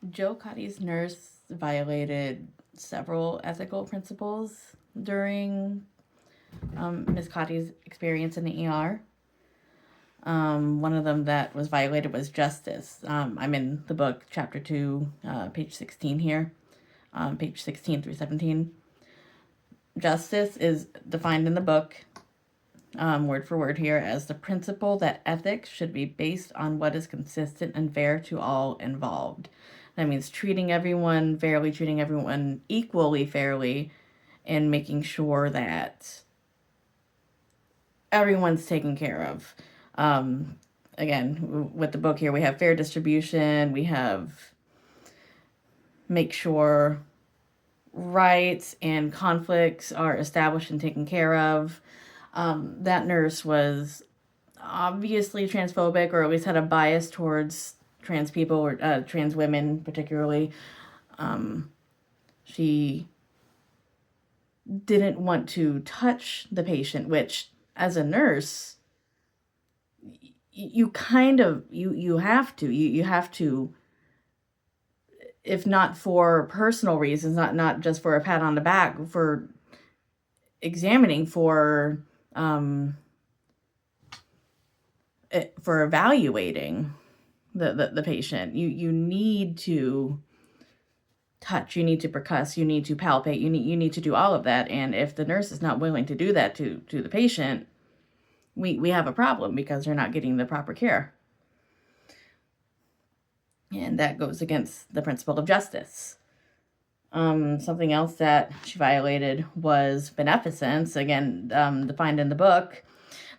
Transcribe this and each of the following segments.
Joe Cotty's nurse violated several ethical principles during Ms. Cotty's experience in the ER. One of them that was violated was justice. I'm in the book, chapter 2, page 16 here, page 16 through 17. Justice is defined in the book, word for word here, as the principle that ethics should be based on what is consistent and fair to all involved. That means treating everyone fairly, treating everyone equally fairly, and making sure that everyone's taken care of. Again, with the book here, we have fair distribution, we have make sure rights and conflicts are established and taken care of. That nurse was obviously transphobic, or at least had a bias towards trans people or trans women particularly. She didn't want to touch the patient, which as a nurse you kind of you have to you have to, if not for personal reasons, not just for a pat on the back, for examining, for evaluating the patient. You need to touch, you need to percuss, you need to palpate, you need to do all of that. And if the nurse is not willing to do that to the patient, we have a problem because they're not getting the proper care. And that goes against the principle of justice. Something else that she violated was beneficence, again, defined in the book,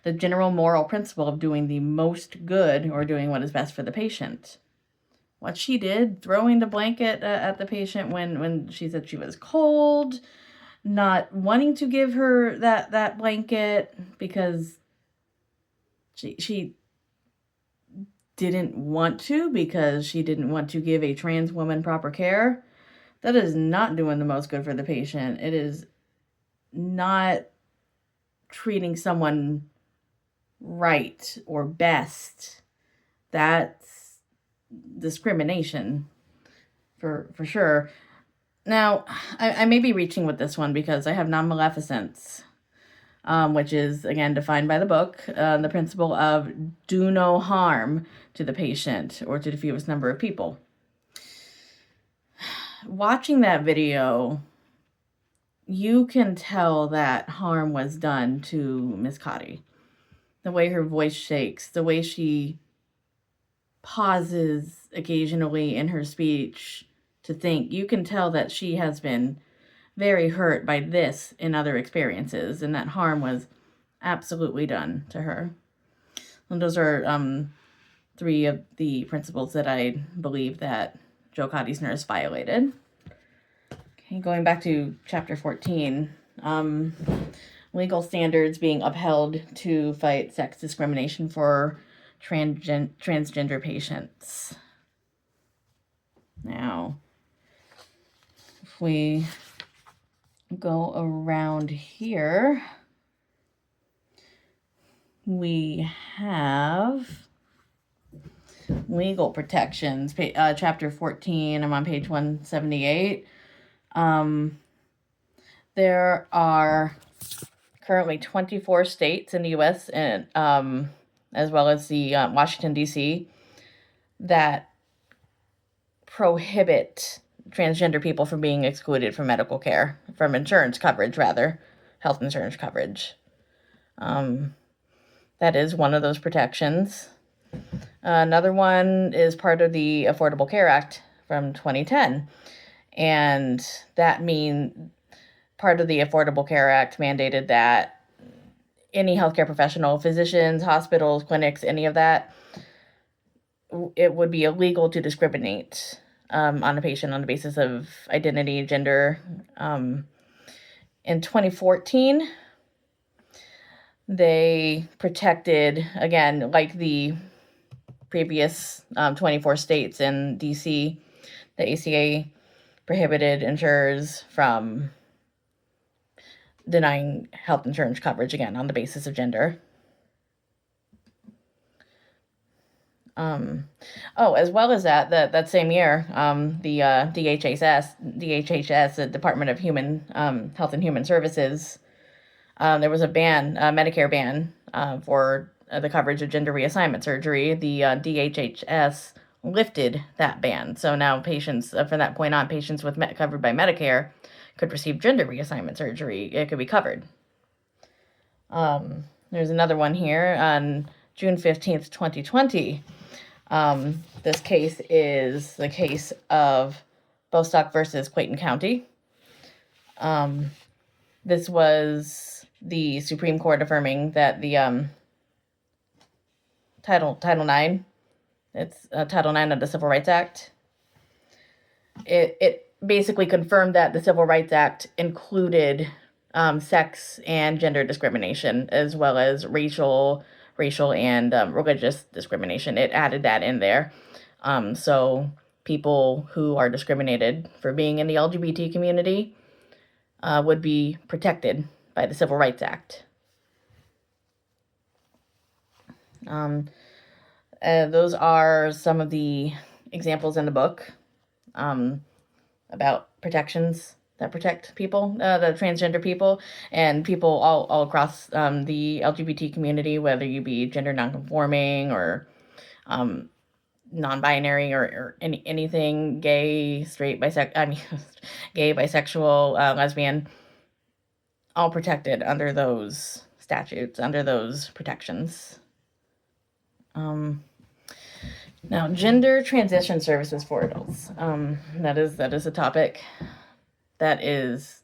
the general moral principle of doing the most good or doing what is best for the patient. What she did, throwing the blanket at the patient when she said she was cold, not wanting to give her that blanket because she didn't want to, because she didn't want to give a trans woman proper care. That is not doing the most good for the patient. It is not treating someone right or best. That's discrimination for sure. Now, I may be reaching with this one because I have non-maleficence, which is, again, defined by the book, the principle of do no harm to the patient or to the fewest number of people. Watching that video, you can tell that harm was done to Miss Cotty. The way her voice shakes, the way she pauses occasionally in her speech to think, you can tell that she has been very hurt by this in other experiences, and that harm was absolutely done to her. And those are three of the principles that I believe that Joe Cotty's nurse violated. Okay, going back to chapter 14, legal standards being upheld to fight sex discrimination for transgender patients. Now, if we go around here, we have legal protections. Chapter 14, I'm on page 178. There are currently 24 states in the U.S. and as well as the Washington, D.C., that prohibit transgender people from being excluded from medical care, from insurance coverage, rather, health insurance coverage. That is one of those protections. Another one is part of the Affordable Care Act from 2010. And that part of the Affordable Care Act mandated that any healthcare professional, physicians, hospitals, clinics, any of that, it would be illegal to discriminate on a patient on the basis of identity, gender. In 2014, they protected, again, like the previous 24 states in DC, the ACA prohibited insurers from denying health insurance coverage, again, on the basis of gender. As well as that same year, the DHHS, the Department of Human Health and Human Services, there was a ban, a Medicare ban for the coverage of gender reassignment surgery. The DHHS lifted that ban, so now patients from that point on, patients with covered by Medicare could receive gender reassignment surgery. It could be covered. There's another one here on June 15th, 2020. This case is the case of Bostock versus Clayton County. This was the Supreme Court affirming that the Title IX, it's Title IX of the Civil Rights Act. It basically confirmed that the Civil Rights Act included sex and gender discrimination, as well as racial and religious discrimination. It added that in there. So people who are discriminated for being in the LGBT community would be protected by the Civil Rights Act. Those are some of the examples in the book about protections that protect people, the transgender people, and people all across the LGBT community, whether you be gender nonconforming or non-binary or anything, gay, straight, gay, bisexual, lesbian, all protected under those statutes, under those protections. Now, gender transition services for adults. That is a topic that is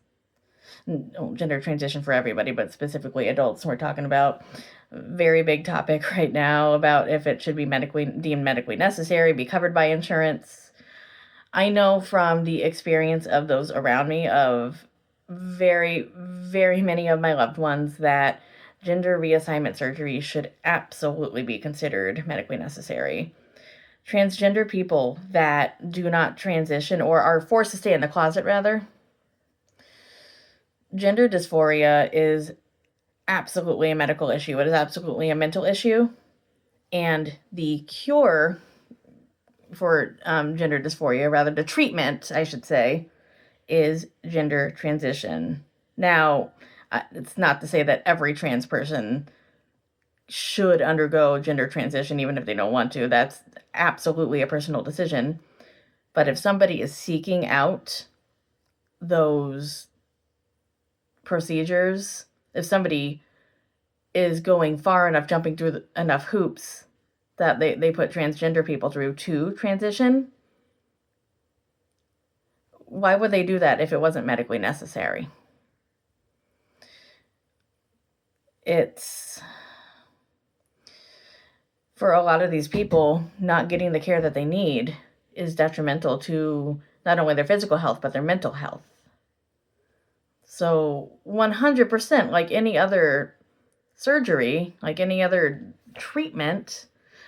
gender transition for everybody, but specifically adults. We're talking about a very big topic right now about if it should be deemed medically necessary, be covered by insurance. I know from the experience of those around me, of very, very many of my loved ones, that gender reassignment surgery should absolutely be considered medically necessary. Transgender people that do not transition or are forced to stay in the closet, rather, gender dysphoria is absolutely a medical issue. It is absolutely a mental issue. And the cure for gender dysphoria, rather the treatment, I should say, is gender transition. Now, it's not to say that every trans person should undergo gender transition, even if they don't want to. That's absolutely a personal decision. But if somebody is seeking out those procedures, if somebody is going far enough, jumping through enough hoops that they put transgender people through to transition, why would they do that if it wasn't medically necessary? It's, for a lot of these people, not getting the care that they need is detrimental to not only their physical health, but their mental health. So 100%, like any other surgery, like any other treatment,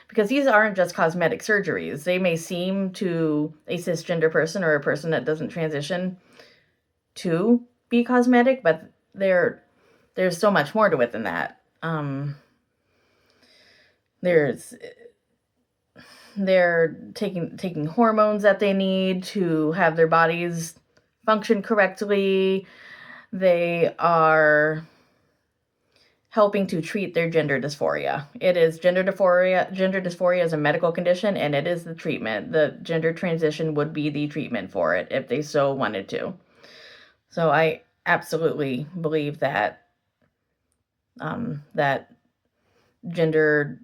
because these aren't just cosmetic surgeries. They may seem to a cisgender person or a person that doesn't transition to be cosmetic, but there's so much more to it than that. They're taking hormones that they need to have their bodies function correctly. They are helping to treat their gender dysphoria. It is gender dysphoria. Gender dysphoria is a medical condition, and it is the treatment. The gender transition would be the treatment for it if they so wanted to. So I absolutely believe that that gender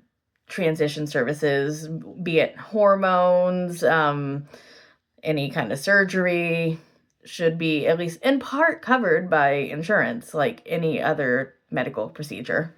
transition services, be it hormones, any kind of surgery, should be at least in part covered by insurance, like any other medical procedure.